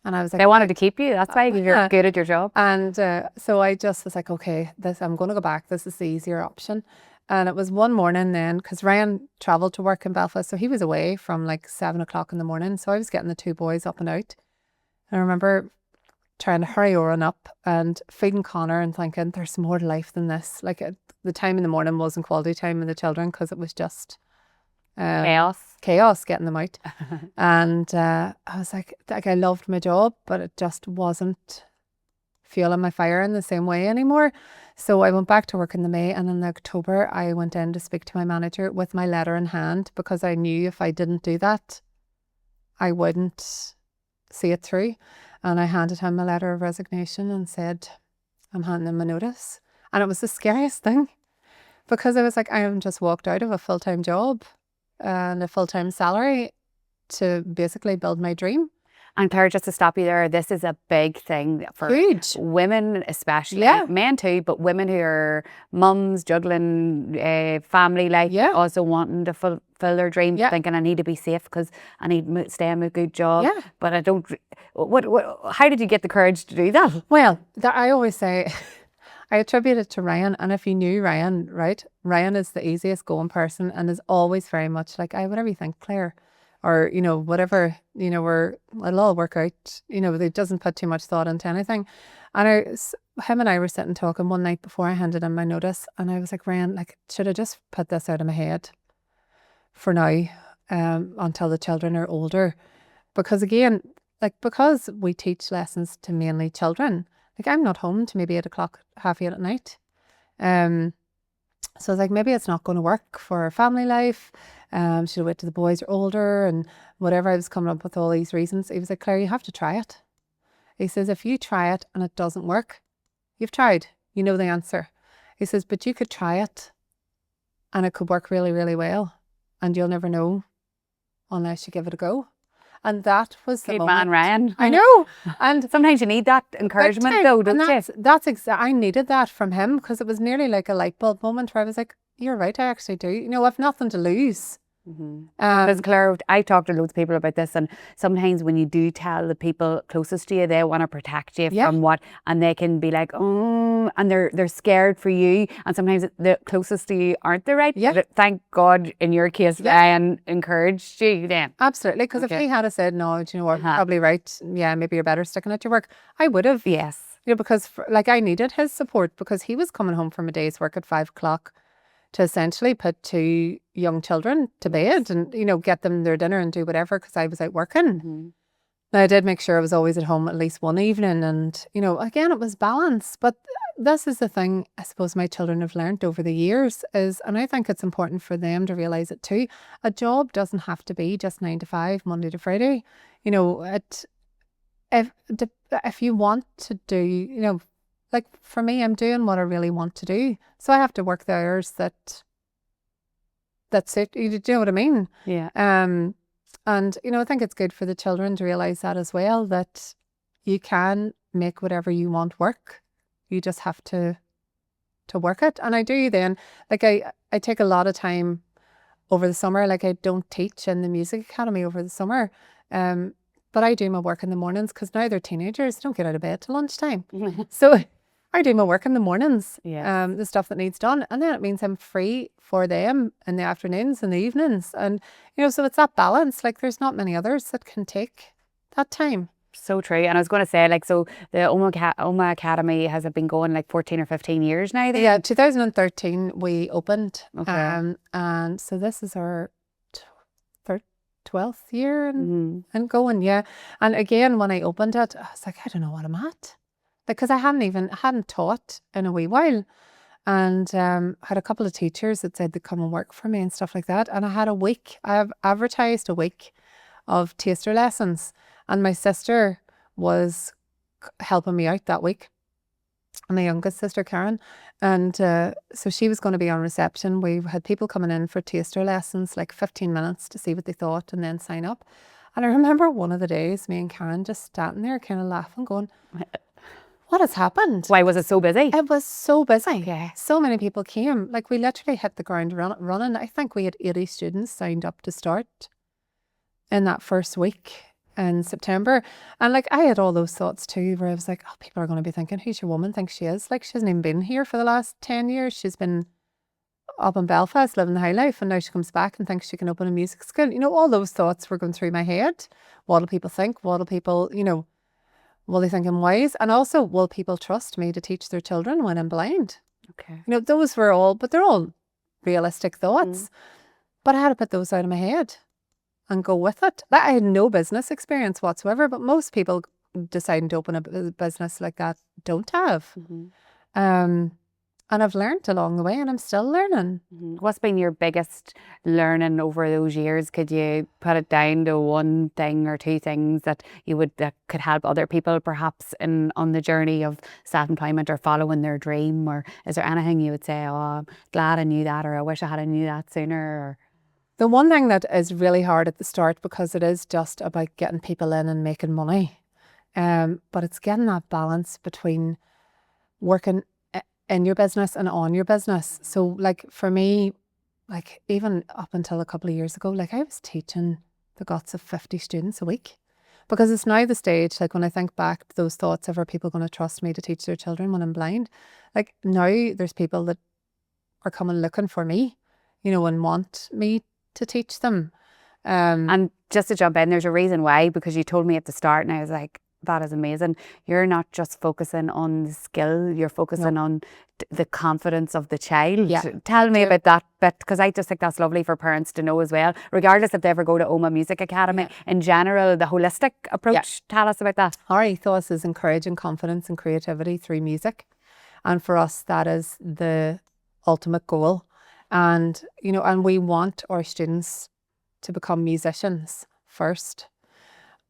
And I was like, They wanted to keep you. That's why you're good at your job. And so I just was like, okay, I'm going to go back. This is the easier option. And it was one morning then, because Ryan travelled to work in Belfast. So he was away from like 7 o'clock in the morning. So I was getting the 2 boys up and out. And I remember trying to hurry Oren up and feeding Connor and thinking, there's more to life than this. Like the time in the morning wasn't quality time with the children because it was just chaos getting them out. And I was like I loved my job, but it just wasn't fueling my fire in the same way anymore. So I went back to work in the May, and in October I went in to speak to my manager with my letter in hand, because I knew if I didn't do that I wouldn't see it through. And I handed him a letter of resignation and said, I'm handing him a notice. And it was the scariest thing, because I was like, I have just walked out of a full-time job and a full-time salary to basically build my dream. And Claire, just to stop you there, this is a big thing for women especially, men too, but women who are mums, juggling family life, also wanting to fulfill their dreams, thinking I need to be safe because I need to stay in a good job, but I don't. How did you get the courage to do that? Well, I always say, I attribute it to Ryan. And if you knew Ryan, right, Ryan is the easiest going person and is always very much like, whatever you think, Claire. Or, whatever, it'll all work out. It doesn't put too much thought into anything. And him and I were sitting talking one night before I handed in my notice. And I was like, Ryan, like, should I just put this out of my head for now, until the children are older? Because again, because we teach lessons to mainly children, like I'm not home to maybe 8 o'clock, 7:30 at night. So I was like, maybe it's not going to work for our family life. Should I wait till the boys are older and whatever. I was coming up with all these reasons. He was like, Claire, you have to try it. He says, if you try it and it doesn't work, you've tried, you know the answer. He says, but you could try it and it could work really, really well. And you'll never know unless you give it a go. And that was the moment. Man, Ryan. I know. And sometimes you need that encouragement though, don't you? That's I needed that from him, because it was nearly like a light bulb moment where I was like, you're right, I actually do. I've nothing to lose. Because Claire, I talked to loads of people about this, and sometimes when you do tell the people closest to you, they want to protect you from what, and they can be like, oh, and they're scared for you, and sometimes the closest to you aren't the right. But thank God in your case, Ryan encouraged you then. Absolutely, because if he had said, no, do you know what, probably right, maybe you're better sticking at your work, I would have. Yes. Because I needed his support, because he was coming home from a day's work at 5 o'clock to essentially put 2 young children to bed and, get them their dinner and do whatever, because I was out working. Now, I did make sure I was always at home at least one evening, and, again, it was balance. But this is the thing I suppose my children have learned over the years is, and I think it's important for them to realise it too, a job doesn't have to be just 9 to 5, Monday to Friday. If you want to do, like for me, I'm doing what I really want to do. So I have to work the hours that suit. Do you know what I mean? Yeah. And, I think it's good for the children to realise that as well, that you can make whatever you want work. You just have to work it. And I do then, like I take a lot of time over the summer. Like I don't teach in the Music Academy over the summer. But I do my work in the mornings, because now they're teenagers, they don't get out of bed till lunchtime. So I do my work in the mornings, the stuff that needs done. And then it means I'm free for them in the afternoons and the evenings. And, so it's that balance. Like there's not many others that can take that time. So true. And I was going to say, so the Omagh Academy has been going 14 or 15 years now? Then? Yeah, 2013 we opened. Okay. And so this is our 12th year and going, And again, when I opened it, I was like, I don't know what I'm at. Because I hadn't taught in a wee while. And had a couple of teachers that said they'd come and work for me and stuff like that. And I had I've advertised a week of taster lessons. And my sister was helping me out that week. My youngest sister, Karen. And so she was going to be on reception. We had people coming in for taster lessons, 15 minutes to see what they thought and then sign up. And I remember one of the days, me and Karen just standing there kind of laughing, going, what has happened? Why was it so busy? It was so busy. Okay. So many people came. Like, we literally hit the ground running. I think we had 80 students signed up to start in that first week in September. And like, I had all those thoughts too, where I was like, oh, people are going to be thinking, who's your woman think she is? Like, she hasn't even been here for the last 10 years. She's been up in Belfast living the high life, and now she comes back and thinks she can open a music school. You know, all those thoughts were going through my head. What will people think? What will people, you know, will they think I'm wise? And also, will people trust me to teach their children when I'm blind? Okay. You know, those were all, but they're all realistic thoughts. But I had to put those out of my head and go with it. I had no business experience whatsoever, but most people deciding to open a business like that don't have. And I've learned along the way, and I'm still learning. What's been your biggest learning over those years? Could you put it down to one thing or two things that you would that could help other people perhaps on the journey of self-employment or following their dream? Or is there anything you would say, oh, I'm glad I knew that, or I wish I had knew that sooner? Or... The one thing that is really hard at the start, because it is just about getting people in and making money, but it's getting that balance between working in your business and on your business. So like for me, like even up until a couple of years ago, like I was teaching the guts of 50 students a week, because it's now the stage, like when I think back to those thoughts of, are people going to trust me to teach their children when I'm blind? Like now there's people that are coming looking for me, you know, and want me to teach them. And just to jump in, there's a reason why, because you told me at the start and I was like, that is amazing. You're not just focusing on the skill, you're focusing on the confidence of the child. Yeah. Tell me about that bit, because I just think that's lovely for parents to know as well, regardless if they ever go to Omagh Music Academy. In general, the holistic approach, tell us about that. Our ethos is encouraging confidence and creativity through music. And for us, that is the ultimate goal. And, you know, and we want our students to become musicians first,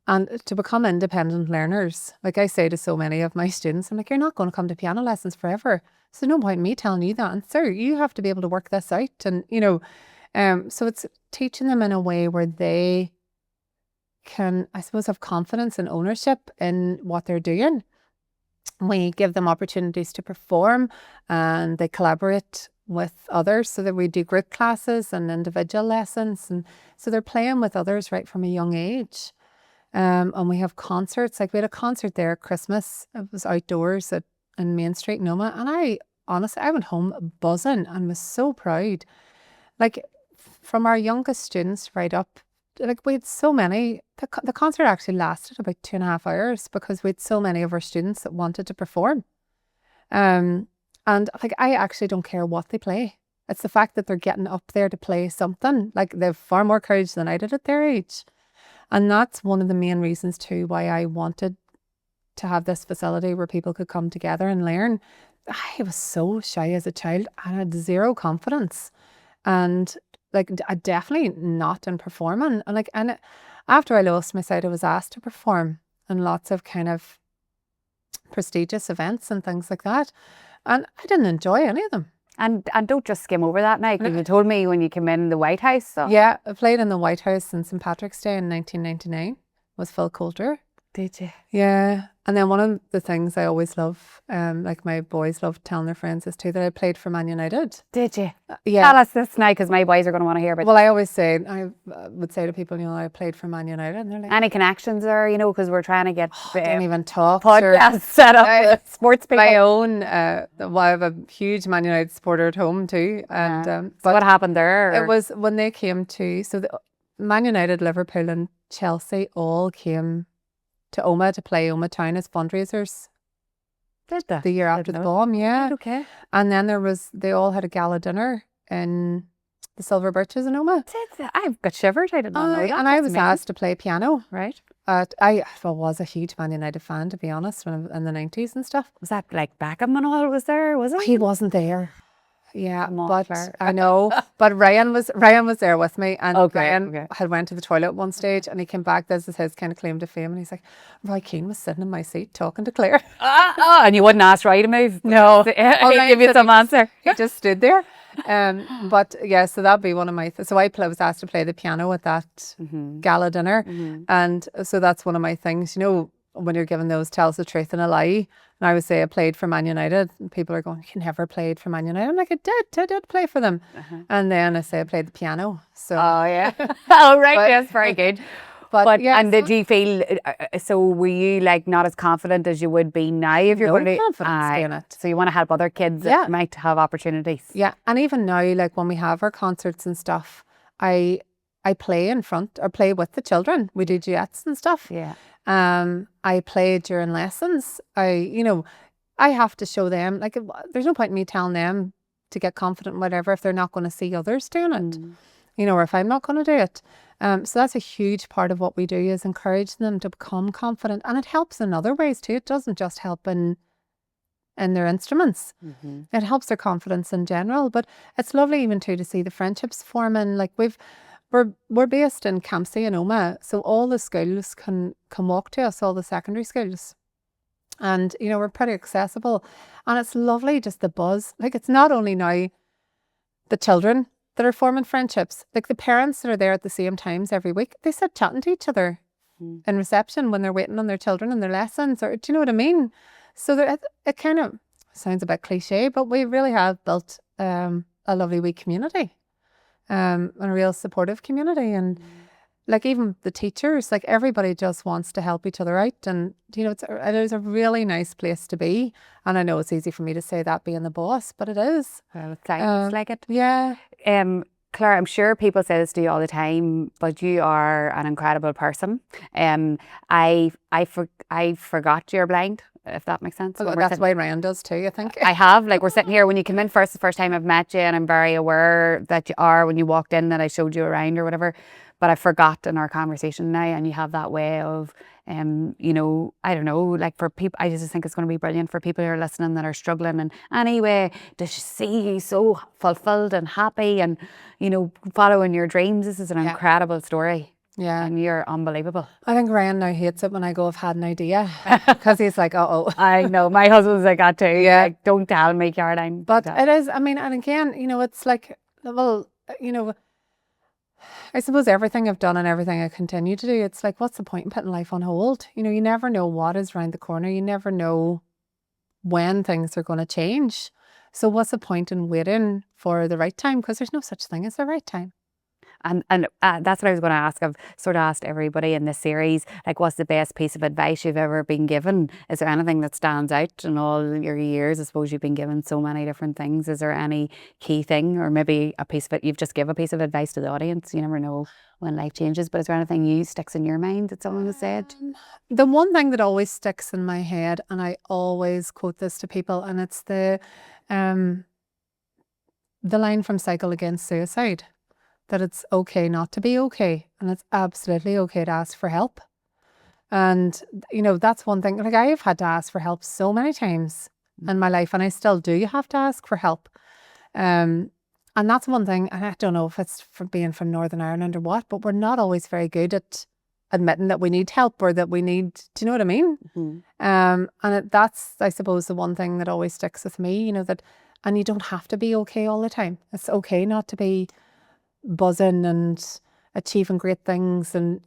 and to become independent learners. Like I say to so many of my students, I'm like, you're not going to come to piano lessons forever. So no point in me telling you that. And sir, you have to be able to work this out. And, you know, so it's teaching them in a way where they can, I suppose, have confidence and ownership in what they're doing. We give them opportunities to perform, and they collaborate with others, so that we do group classes and individual lessons. And so they're playing with others right from a young age. And we have concerts. Like we had a concert there at Christmas. It was outdoors in Main Street in Omagh. And I honestly, I went home buzzing and was so proud. Like from our youngest students right up, like we had so many, the concert actually lasted about 2.5 hours, because we had so many of our students that wanted to perform. And like, I actually don't care what they play. It's the fact that they're getting up there to play something. Like they've far more courage than I did at their age. And that's one of the main reasons too why I wanted to have this facility where people could come together and learn. I was so shy as a child. I had zero confidence, and like I definitely not in performing. And like, and after I lost my sight, I was asked to perform in lots of kind of prestigious events and things like that, and I didn't enjoy any of them. And don't just skim over that now, because you told me when you came in the White House. So. Yeah, I played in the White House on St. Patrick's Day in 1999 with Phil Coulter. Did you? Yeah. And then one of the things I always love, like my boys love telling their friends, is too, that I played for Man United. Did you? Yeah. Tell us this now, because my boys are going to want to hear about it. Well, I always say, I would say to people, you know, I played for Man United. And they're like, any connections there, you know, because we're trying to get don't even talk. podcasts set up with sports people. My own, well, I have a huge Man United supporter at home too. And So but what happened there? it was when they came to, so the Man United, Liverpool and Chelsea all came to Omagh to play Omagh Town as fundraisers. Did they? The year after the bomb, yeah. Okay. And then they all had a gala dinner in the Silver Birches in Omagh. Did they? I've got shivered. I did not know that. And I was asked to play piano. Right. I was a huge Man United fan, to be honest, when in the 90s and stuff. Was that like Beckham and all was there, was it? He wasn't there. Yeah, Come on, but Claire. I know. But Ryan was there with me, and Okay, Ryan okay. had went to the toilet at one stage, and he came back. This is his kind of claim to fame, and he's like, Roy Keane was sitting in my seat talking to Claire. And you wouldn't ask Roy to move? No, I'll give you some answer. He just stood there. But yeah, so that'd be one of my. So I was asked to play the piano at that gala dinner, and so that's one of my things. You know, when you're given those tells the truth and a lie. And I would say I played for Man United. And people are going, you never played for Man United. I'm like, I did play for them. And then I say I played the piano. So Oh, yeah. Oh, right. Yes, very good. But yeah, and did you feel, so were you like not as confident as you would be now if you're no going to confidence doing it. So you want to help other kids that might have opportunities. Yeah. And even now, like when we have our concerts and stuff, I play in front or play with the children. We do duets and stuff. Yeah. I play during lessons. I have to show them, like, there's no point in me telling them to get confident, whatever, if they're not going to see others doing it, or if I'm not going to do it. So that's a huge part of what we do, is encourage them to become confident. And it helps in other ways too. It doesn't just help in their instruments. It helps their confidence in general. But it's lovely even too to see the friendships forming. Like we're based in Campsie in Omagh, so all the schools can walk to us, all the secondary schools. And, we're pretty accessible. And it's lovely, just the buzz. Like, it's not only now the children that are forming friendships, like the parents that are there at the same times every week, they sit chatting to each other in reception when they're waiting on their children in their lessons, or do you know what I mean? So it kind of sounds a bit cliche, but we really have built a lovely wee community, and a real supportive community. And like even the teachers, like everybody just wants to help each other out. And, it is a really nice place to be. And I know it's easy for me to say that being the boss, but it is. Well, it's like it. Yeah. Claire, I'm sure people say this to you all the time, but you are an incredible person. I forgot you're blind, if that makes sense. Well, that's why Ryan does too, I think. I have. Like, we're sitting here when you came in first, the first time I've met you, and I'm very aware that you are when you walked in, that I showed you around or whatever. But I forgot in our conversation now, and you have that way of, I don't know, like for people, I just think it's going to be brilliant for people who are listening that are struggling. And anyway, to see you so fulfilled and happy and, following your dreams. This is an incredible story. Yeah. And you're unbelievable. I think Ryan now hates it when I go, I've had an idea, because he's like, uh-oh. I know. My husband's like that too. Yeah. Like, don't tell me, Caroline. But it is, I mean, and again, it's like, well, I suppose everything I've done and everything I continue to do, it's like, what's the point in putting life on hold? You never know what is around the corner. You never know when things are going to change. So what's the point in waiting for the right time? Because there's no such thing as the right time. And that's what I was going to ask. I've sort of asked everybody in this series, like, what's the best piece of advice you've ever been given? Is there anything that stands out in all your years? I suppose you've been given so many different things. Is there any key thing, or maybe a piece of it, you've just give a piece of advice to the audience? You never know when life changes, but is there anything you sticks in your mind that someone has said? The one thing that always sticks in my head, and I always quote this to people, and it's the line from Cycle Against Suicide, that it's okay not to be okay, and it's absolutely okay to ask for help. And that's one thing, like, I've had to ask for help so many times in my life, and I still do have to ask for help. And that's one thing, and I don't know if it's from being from Northern Ireland or what, but we're not always very good at admitting that we need help, or that we need, do you know what I mean? And that's, I suppose, the one thing that always sticks with me, and you don't have to be okay all the time. It's okay not to be buzzing and achieving great things, and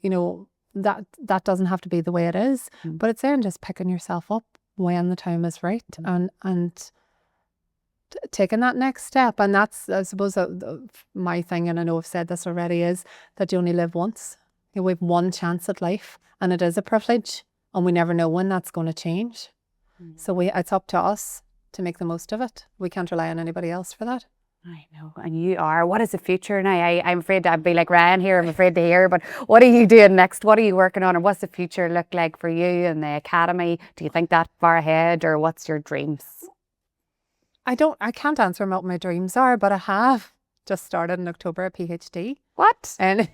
that doesn't have to be the way it is. But it's then just picking yourself up when the time is right, and taking that next step. And that's, I suppose, my thing, and I know I've said this already, is that you only live once. We have one chance at life, and it is a privilege, and we never know when that's going to change. So it's up to us to make the most of it. We can't rely on anybody else for that. I know, and you are. What is the future now? I'm afraid I'd be like Ryan here. I'm afraid to hear, but what are you doing next? What are you working on, and what's the future look like for you and the academy? Do you think that far ahead, or what's your dreams? I can't answer what my dreams are, but I have just started in October a PhD. What? And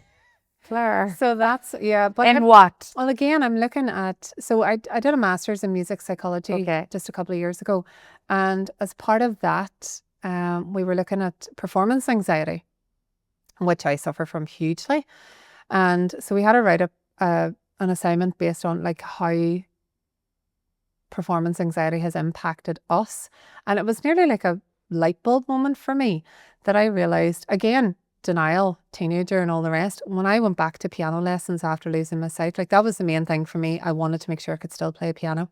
Claire. So that's, yeah. But in what? Well, again, I'm looking at, so I did a master's in music psychology just a couple of years ago. And as part of that, we were looking at performance anxiety, which I suffer from hugely. And so we had to write an assignment based on like how performance anxiety has impacted us. And it was nearly like a light bulb moment for me, that I realized, again, denial, teenager and all the rest. When I went back to piano lessons after losing my sight, like that was the main thing for me. I wanted to make sure I could still play piano.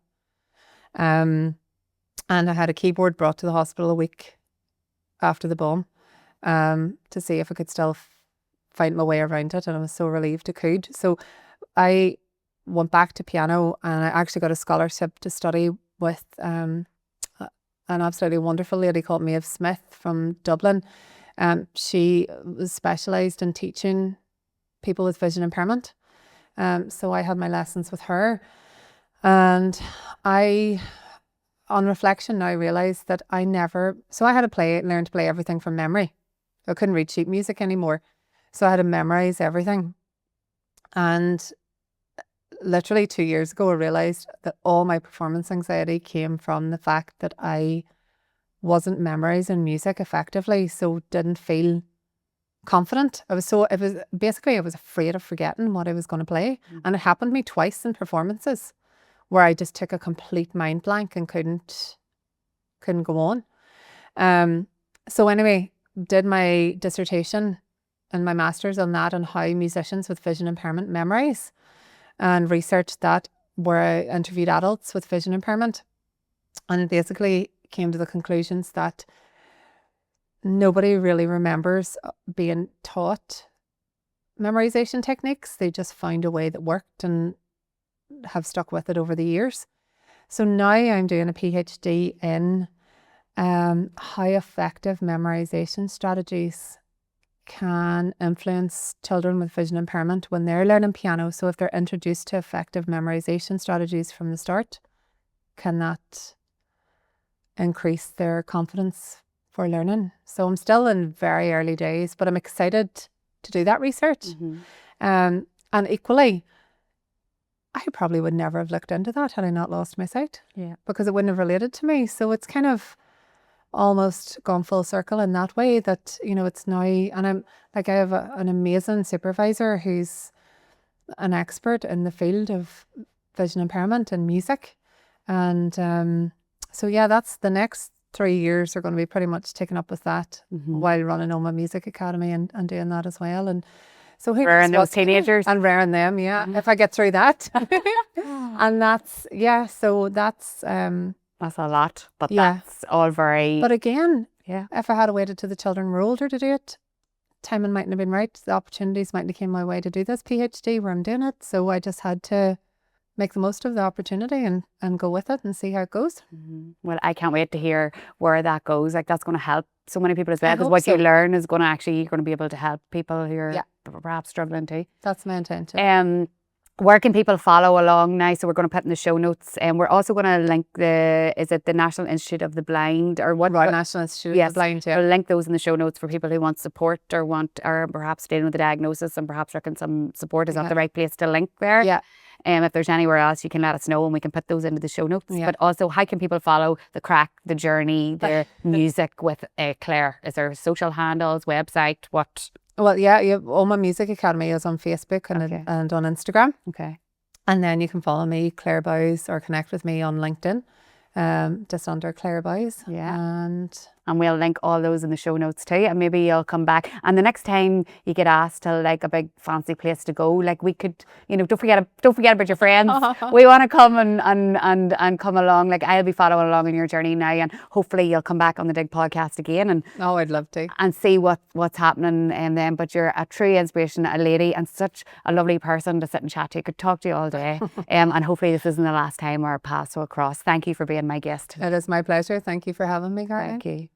And I had a keyboard brought to the hospital a week after the bomb to see if I could still find my way around it. And I was so relieved I could. So I went back to piano, and I actually got a scholarship to study with an absolutely wonderful lady called Maeve Smith from Dublin. She was specialised in teaching people with vision impairment. So I had my lessons with her, and I, on reflection now, realised that I had to learn to play everything from memory. I couldn't read sheet music anymore. So I had to memorise everything. And literally 2 years ago, I realised that all my performance anxiety came from the fact that I wasn't memorising music effectively, so didn't feel confident. I was afraid of forgetting what I was going to play. And it happened to me twice in performances where I just took a complete mind blank and couldn't go on. So anyway, did my dissertation and my master's on that, on how musicians with vision impairment memorise, and researched that, where I interviewed adults with vision impairment, and basically came to the conclusions that nobody really remembers being taught memorization techniques. They just found a way that worked and have stuck with it over the years. So now I'm doing a PhD in how effective memorization strategies can influence children with vision impairment when they're learning piano. So if they're introduced to effective memorization strategies from the start, can that increase their confidence for learning? So I'm still in very early days, but I'm excited to do that research. And equally, I probably would never have looked into that had I not lost my sight. Yeah. Because it wouldn't have related to me. So it's kind of almost gone full circle in that way, that, you know, it's now, and I have an amazing supervisor who's an expert in the field of vision impairment and music. And so yeah, that's the next 3 years are going to be pretty much taken up with that, while running Omagh Music Academy and doing that as well. And so rearing those teenagers. And rearing them, yeah, if I get through that. And that's, yeah, so that's a lot, but yeah, that's all very... But again, yeah, if I had waited till the children were older to do it, timing mightn't have been right. The opportunities mightn't have came my way to do this PhD where I'm doing it. So I just had to make the most of the opportunity and go with it and see how it goes. Well, I can't wait to hear where that goes. Like, that's going to help so many people as well, because what you learn is going to actually, you're going to be able to help people who are perhaps struggling too. That's my intention. Where can people follow along now? So we're going to put in the show notes, and we're also going to link the National Institute of the Blind, or what? Right, National Institute of the Blind. Yeah, we'll link those in the show notes for people who want support or perhaps dealing with the diagnosis and perhaps looking some support. Is that the right place to link there? Yeah. If there's anywhere else, you can let us know and we can put those into the show notes. Yeah. But also, how can people follow the crack, the journey, the music with Claire? Is there social handles, website, what? Well, yeah, Omagh Music Academy is on Facebook and on Instagram. Okay. And then you can follow me, Claire Bowes, or connect with me on LinkedIn, just under Claire Bowes. Yeah. And we'll link all those in the show notes too. And maybe you'll come back. And the next time you get asked to like a big fancy place to go, like we could, you know, don't forget about your friends. We want to come and come along. Like, I'll be following along on your journey now, and hopefully you'll come back on the Dig podcast again. And I'd love to. And see what's happening. And then, but you're a true inspiration, a lady, and such a lovely person to sit and chat to. I could talk to you all day. And hopefully this isn't the last time our paths will cross. Thank you for being my guest. It is my pleasure. Thank you for having me, Carly. Thank you.